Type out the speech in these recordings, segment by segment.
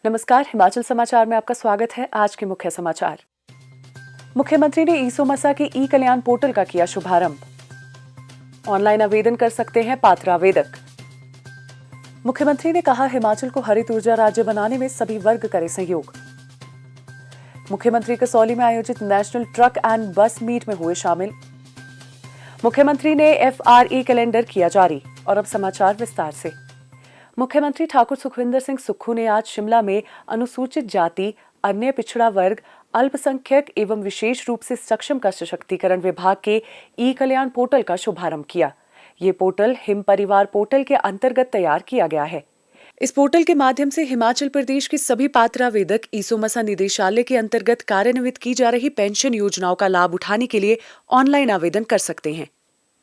नमस्कार, हिमाचल समाचार में आपका स्वागत है। आज के मुख्य समाचार। मुख्यमंत्री ने ईसो मसा के ई कल्याण पोर्टल का किया शुभारंभ। ऑनलाइन आवेदन कर सकते हैं पात्र आवेदक। मुख्यमंत्री ने कहा, हिमाचल को हरित ऊर्जा राज्य बनाने में सभी वर्ग करे सहयोग। मुख्यमंत्री कसौली में आयोजित नेशनल ट्रक एंड बस मीट में हुए शामिल। मुख्यमंत्री ने FRE कैलेंडर किया जारी। और अब समाचार विस्तार से। मुख्यमंत्री ठाकुर सुखविंदर सिंह सुक्खू ने आज शिमला में अनुसूचित जाति, अन्य पिछड़ा वर्ग, अल्पसंख्यक एवं विशेष रूप से सक्षम का सशक्तिकरण विभाग के ई कल्याण पोर्टल का शुभारंभ किया। ये पोर्टल हिम परिवार पोर्टल के अंतर्गत तैयार किया गया है। इस पोर्टल के माध्यम से हिमाचल प्रदेश के सभी पात्र आवेदक ईसो मसा निदेशालय के अंतर्गत कार्यान्वित की जा रही पेंशन योजनाओं का लाभ उठाने के लिए ऑनलाइन आवेदन कर सकते हैं।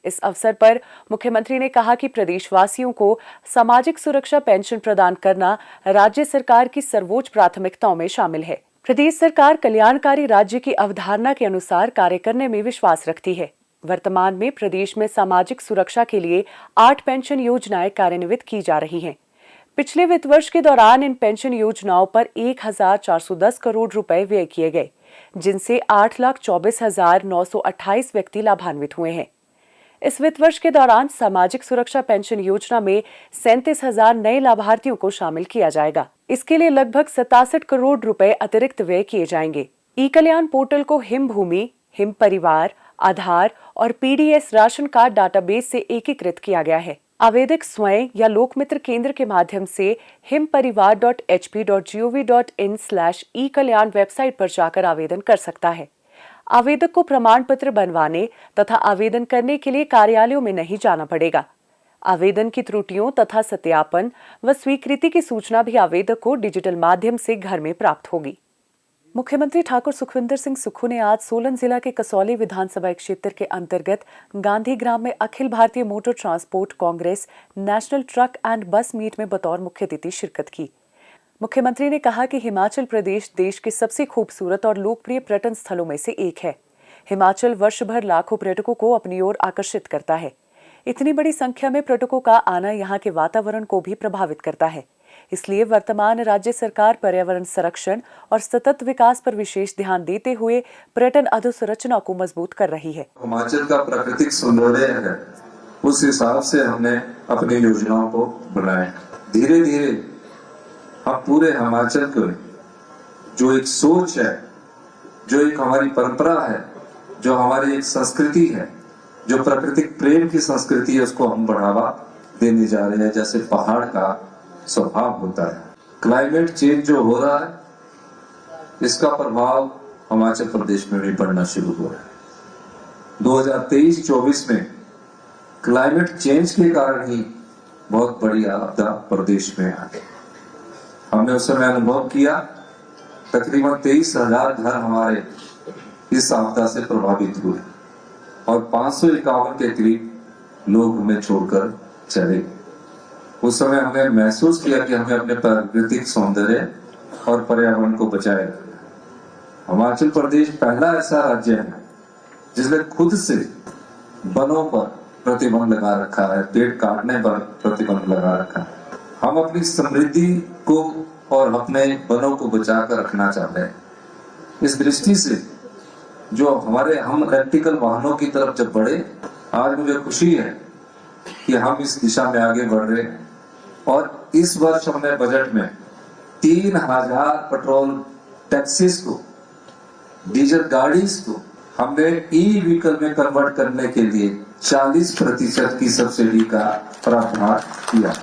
इस अवसर पर मुख्यमंत्री ने कहा कि प्रदेशवासियों को सामाजिक सुरक्षा पेंशन प्रदान करना राज्य सरकार की सर्वोच्च प्राथमिकताओं में शामिल है। प्रदेश सरकार कल्याणकारी राज्य की अवधारणा के अनुसार कार्य करने में विश्वास रखती है। वर्तमान में प्रदेश में सामाजिक सुरक्षा के लिए 8 पेंशन योजनाएं कार्यान्वित की जा रही हैं। पिछले वित्त वर्ष के दौरान इन पेंशन योजनाओं पर 1410 करोड़ रुपए व्यय किए गए, जिनसे 8,24,928 व्यक्ति लाभान्वित हुए हैं। इस वित्त वर्ष के दौरान सामाजिक सुरक्षा पेंशन योजना में 37,000 नए लाभार्थियों को शामिल किया जाएगा। इसके लिए लगभग 67 करोड़ रुपए अतिरिक्त व्यय किए जाएंगे। ई कल्याण पोर्टल को हिम भूमि, हिम परिवार, आधार और PDS राशन कार्ड डाटाबेस से एकीकृत किया गया है। आवेदक स्वयं या लोकमित्र केंद्र के माध्यम से himparivar.hp.gov.in/e-kalyan वेबसाइट पर जाकर आवेदन कर सकता है। आवेदक को प्रमाण पत्र बनवाने तथा आवेदन करने के लिए कार्यालयों में नहीं जाना पड़ेगा। आवेदन की त्रुटियों तथा सत्यापन व स्वीकृति की सूचना भी आवेदक को डिजिटल माध्यम से घर में प्राप्त होगी। मुख्यमंत्री ठाकुर सुखविंदर सिंह सुक्खू ने आज सोलन जिला के कसौली विधानसभा क्षेत्र के अंतर्गत गांधी ग्राम में Akhil Bharatiya motor transport Congress national truck and बस मीट में बतौर मुख्य अतिथि शिरकत की। मुख्यमंत्री ने कहा कि हिमाचल प्रदेश देश के सबसे खूबसूरत और लोकप्रिय पर्यटन स्थलों में से एक है। हिमाचल वर्ष भर लाखों पर्यटकों को अपनी ओर आकर्षित करता है। इतनी बड़ी संख्या में पर्यटकों का आना यहाँ के वातावरण को भी प्रभावित करता है। इसलिए वर्तमान राज्य सरकार पर्यावरण संरक्षण और सतत विकास पर विशेष ध्यान देते हुए पर्यटन अधोसंरचना को मजबूत कर रही है। हिमाचल का प्राकृतिक सौंदर्य है, उस हिसाब से हमने अपनी योजनाओं को बनाया। धीरे धीरे हम पूरे हिमाचल को जो एक सोच है, जो एक हमारी परंपरा है, जो हमारी एक संस्कृति है, जो प्राकृतिक प्रेम की संस्कृति है, उसको हम बढ़ावा देने जा रहे हैं। जैसे पहाड़ का स्वभाव होता है, क्लाइमेट चेंज जो हो रहा है, इसका प्रभाव हिमाचल प्रदेश में भी पड़ना शुरू हो रहा है। 2023-24 में क्लाइमेट चेंज के कारण ही बहुत बड़ी आपदा प्रदेश में आ गई। हमने उस समय अनुभव किया, तकरीबन 23,000 घर हमारे इस आपदा से प्रभावित हुए और 551 के करीब लोग हमें छोड़कर चले। उस समय हमने महसूस किया कि हमें अपने प्राकृतिक सौंदर्य और पर्यावरण को बचाए रखना। हिमाचल प्रदेश पहला ऐसा राज्य है जिसने खुद से वनों पर प्रतिबंध लगा रखा है, पेड़ काटने पर प्रतिबंध लगा रखा है। हम अपनी समृद्धि को और अपने वनों को बचा कर रखना चाहते हैं। इस दृष्टि से जो हम इलेक्ट्रिकल वाहनों की तरफ जब बढ़े, आज मुझे खुशी है कि हम इस दिशा में आगे बढ़ रहे हैं। और इस वर्ष हमने बजट में 3,000 पेट्रोल टैक्सीज को, डीजल गाड़ीज को हमने ई व्हीकल में कन्वर्ट करने के लिए 40% की सब्सिडी का प्रावधान किया।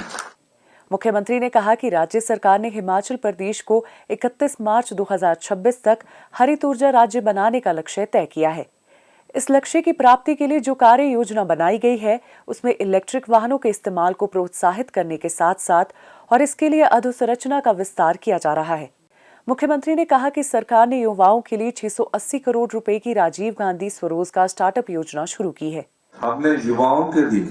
मुख्यमंत्री ने कहा कि राज्य सरकार ने हिमाचल प्रदेश को 31 मार्च 2026 तक हरित ऊर्जा राज्य बनाने का लक्ष्य तय किया है। इस लक्ष्य की प्राप्ति के लिए जो कार्य योजना बनाई गई है, उसमें इलेक्ट्रिक वाहनों के इस्तेमाल को प्रोत्साहित करने के साथ साथ और इसके लिए अधोसंरचना का विस्तार किया जा रहा है। मुख्यमंत्री ने कहा कि सरकार ने युवाओं के लिए 680 करोड़ रुपए की राजीव गांधी स्वरोजगार स्टार्टअप योजना शुरू की है। हमने युवाओं के लिए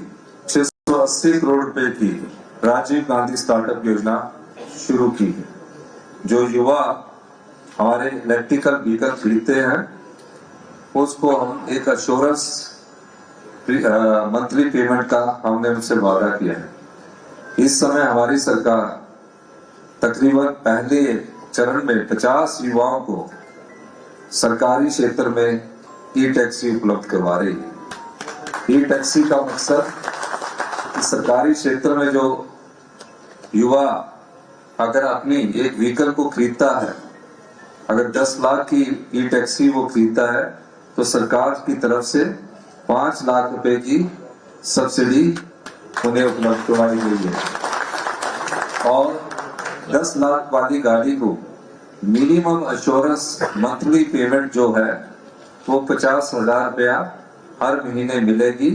680 करोड़ रुपए की राजीव गांधी स्टार्टअप योजना शुरू की है। जो युवा हमारे इलेक्ट्रिकल व्हीकल खरीदते हैं, उसको हम एक अश्योरेंस मंथली पेमेंट का हमने उनसे वादा किया है। इस समय हमारी सरकार तकरीबन पहले चरण में 50 युवाओं को सरकारी क्षेत्र में ई टैक्सी उपलब्ध करवा रही है। ई टैक्सी का मकसद कि सरकारी क्षेत्र में जो युवा अगर अपनी एक व्हीकल को खरीदता है, अगर 10 लाख की ई टैक्सी वो खरीदता है तो सरकार की तरफ से 5 लाख रुपए की सब्सिडी उन्हें उपलब्ध करवाई गई है और 10 लाख वाली गाड़ी को मिनिमम एश्योरेंस मंथली पेमेंट जो है वो 50,000 रुपया हर महीने मिलेगी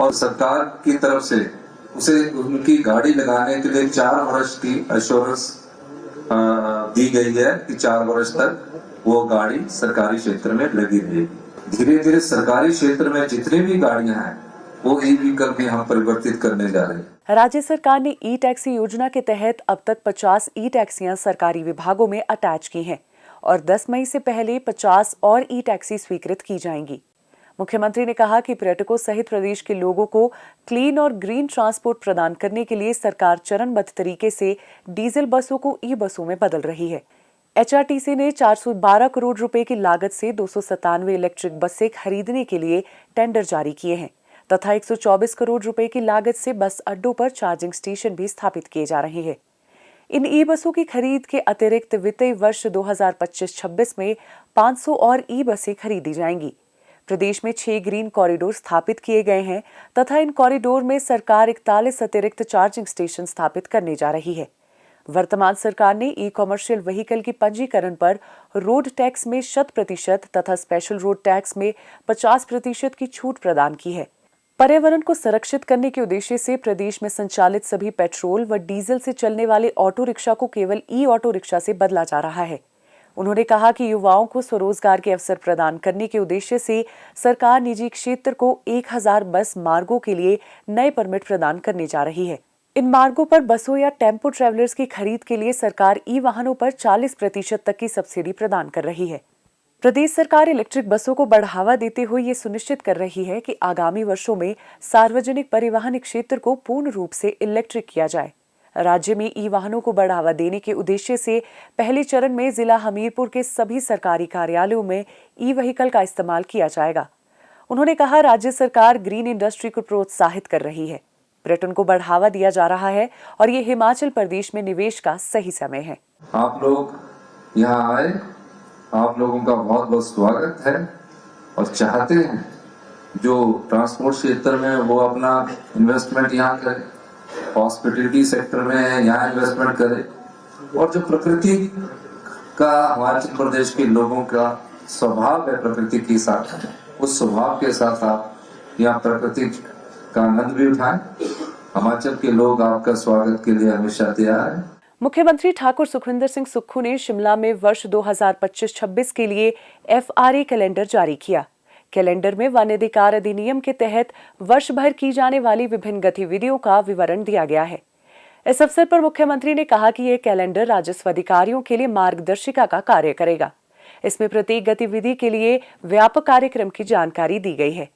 और सरकार की तरफ से उसे उनकी गाड़ी लगाने के लिए 4 वर्ष की एश्योरेंस दी गई है कि 4 वर्ष तक वो गाड़ी सरकारी क्षेत्र में लगी रहेगी। धीरे धीरे सरकारी क्षेत्र में जितनी भी गाड़ियां हैं वो ई व्हीकल में हम परिवर्तित करने जा रहे हैं। राज्य सरकार ने ई टैक्सी योजना के तहत अब तक 50 ई टैक्सियां सरकारी विभागों में अटैच की हैं और 10 मई से पहले 50 और ई टैक्सी स्वीकृत की जाएंगी। मुख्यमंत्री ने कहा कि पर्यटकों सहित प्रदेश के लोगों को क्लीन और ग्रीन ट्रांसपोर्ट प्रदान करने के लिए सरकार चरणबद्ध तरीके से डीजल बसों को ई बसों में बदल रही है। एचआरटीसी ने 412 करोड़ रुपए की लागत से 297 इलेक्ट्रिक बसें खरीदने के लिए टेंडर जारी किए हैं तथा 124 करोड़ रुपए की लागत से बस अड्डों पर चार्जिंग स्टेशन भी स्थापित किए जा रहे हैं। इन ई बसों की खरीद के अतिरिक्त वित्तीय वर्ष 2025-26 में 500 और ई बसें खरीदी जाएंगी। प्रदेश में 6 ग्रीन कॉरिडोर स्थापित किए गए हैं तथा इन कॉरिडोर में सरकार 41 अतिरिक्त चार्जिंग स्टेशन स्थापित करने जा रही है। वर्तमान सरकार ने ई कॉमर्शियल व्हीकल की पंजीकरण पर रोड टैक्स में 100% तथा स्पेशल रोड टैक्स में 50% की छूट प्रदान की है। पर्यावरण को संरक्षित करने के उद्देश्य से प्रदेश में संचालित सभी पेट्रोल व डीजल से चलने वाले ऑटो रिक्शा को केवल ई ऑटो रिक्शा से बदला जा रहा है। उन्होंने कहा कि युवाओं को स्वरोजगार के अवसर प्रदान करने के उद्देश्य से सरकार निजी क्षेत्र को 1000 बस मार्गों के लिए नए परमिट प्रदान करने जा रही है। इन मार्गों पर बसों या टेम्पो ट्रैवलर्स की खरीद के लिए सरकार ई वाहनों पर 40% तक की सब्सिडी प्रदान कर रही है। प्रदेश सरकार इलेक्ट्रिक बसों को बढ़ावा देते हुए ये सुनिश्चित कर रही है कि आगामी वर्षों में सार्वजनिक परिवहन क्षेत्र को पूर्ण रूप से इलेक्ट्रिक किया जाए। राज्य में ई वाहनों को बढ़ावा देने के उद्देश्य से पहले चरण में जिला हमीरपुर के सभी सरकारी कार्यालयों में ई व्हीकल का इस्तेमाल किया जाएगा। उन्होंने कहा, राज्य सरकार ग्रीन इंडस्ट्री को प्रोत्साहित कर रही है, पर्यटन को बढ़ावा दिया जा रहा है और ये हिमाचल प्रदेश में निवेश का सही समय है। आप लोग यहाँ आए, आप लोगों का बहुत बहुत स्वागत है और चाहते हैं जो ट्रांसपोर्ट क्षेत्र में वो अपना इन्वेस्टमेंट यहाँ करे, हॉस्पिटलिटी सेक्टर में यहाँ इन्वेस्टमेंट करे और जो प्रकृति का हिमाचल प्रदेश के लोगों का स्वभाव है प्रकृति के साथ, उस स्वभाव के साथ आप यहाँ प्रकृति का आनंद भी उठाएं। हिमाचल के लोग आपका स्वागत के लिए हमेशा तैयार हैं। मुख्यमंत्री ठाकुर सुखविंदर सिंह सुक्खू ने शिमला में वर्ष 2025-26 के लिए FRA कैलेंडर जारी किया। कैलेंडर में वन अधिकार अधिनियम के तहत वर्ष भर की जाने वाली विभिन्न गतिविधियों का विवरण दिया गया है। इस अवसर पर मुख्यमंत्री ने कहा कि यह कैलेंडर राजस्व अधिकारियों के लिए मार्गदर्शिका का कार्य करेगा। इसमें प्रत्येक गतिविधि के लिए व्यापक कार्यक्रम की जानकारी दी गई है।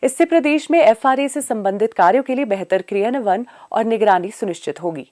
इससे प्रदेश में FRA से संबंधित कार्यों के लिए बेहतर क्रियान्वयन और निगरानी सुनिश्चित होगी।